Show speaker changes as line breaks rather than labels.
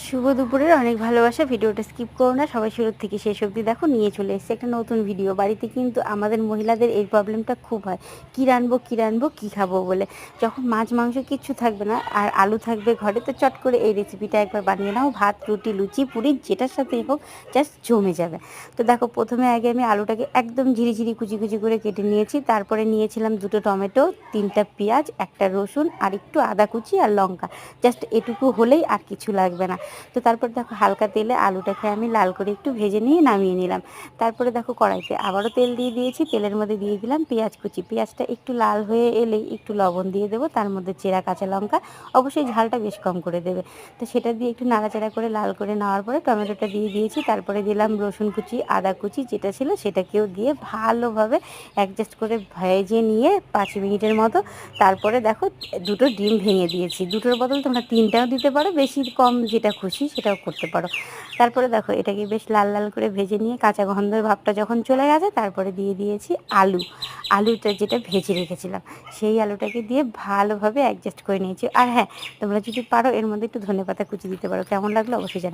শুভ দুপুরের অনেক ভালোবাসা। ভিডিওটা স্কিপ করো না, সবাই শুরু থেকে শেষ অবধি দেখো। নিয়ে চলে এসেছি একটা নতুন ভিডিও। বাড়িতে কিন্তু আমাদের মহিলাদের এই প্রবলেমটা খুব হয়, কী রানবো কী খাবো বলে। যখন মাছ মাংস কিচ্ছু থাকবে না আর আলু থাকবে ঘরে, তো চট করে এই রেসিপিটা একবার বানিয়ে নাও। ভাত, রুটি, লুচি, পুরি যেটার সাথেই হোক, জাস্ট জমে যাবে। তো দেখো, প্রথমে আগে আমি আলুটাকে একদম ঝিরি কুচি কুচি করে কেটে নিয়েছি। তারপরে নিয়েছিলাম 2টো টমেটো, 3টা পেঁয়াজ, একটা রসুন আর একটু আদা কুচি আর লঙ্কা। জাস্ট এটুকু হলেই আর কিছু লাগবে না। তো তারপর দেখো, হালকা তেলে আলুটাকে আমি লাল করে একটু ভেজে নিয়ে নামিয়ে নিলাম। তারপরে দেখো, কড়াইতে আবারও তেল দিয়ে দিয়েছি। তেলের মধ্যে দিয়ে দিলাম পেঁয়াজ কুচি। পেঁয়াজটা একটু লাল হয়ে এলেই একটু লবণ দিয়ে দেবো, তার মধ্যে চেরা কাঁচা লঙ্কা। অবশ্যই ঝালটা বেশ কম করে দেবে। তো সেটা দিয়ে একটু নাড়াচাড়া করে লাল করে নেওয়ার পরে টমেটোটা দিয়ে দিয়েছি। তারপরে দিলাম রসুন কুচি, আদা কুচি যেটা ছিল সেটাকেও দিয়ে ভালোভাবে অ্যাডজাস্ট করে ভেজে নিয়ে 5 মিনিটের মতো। তারপরে দেখো, 2টো ডিম ভেঙে দিয়েছি। 2টোর বদল তোমরা 3টাও দিতে পারো, বেশি কম যেটা খুশি সেটাও করতে পারো। তারপরে দেখো, এটাকে বেশ লাল লাল করে ভেজে নিয়ে কাঁচা গন্ধের ভাবটা যখন চলে গেছে, তারপরে দিয়ে দিয়েছি আলুটা যেটা ভেজে রেখেছিলাম, সেই আলুটাকে দিয়ে ভালোভাবে অ্যাডজাস্ট করে নিয়েছি। আর হ্যাঁ, তোমরা যদি পারো এর মধ্যে একটু ধনেপাতা কুচি দিতে পারো। কেমন লাগলো অবশ্যই জানাবে।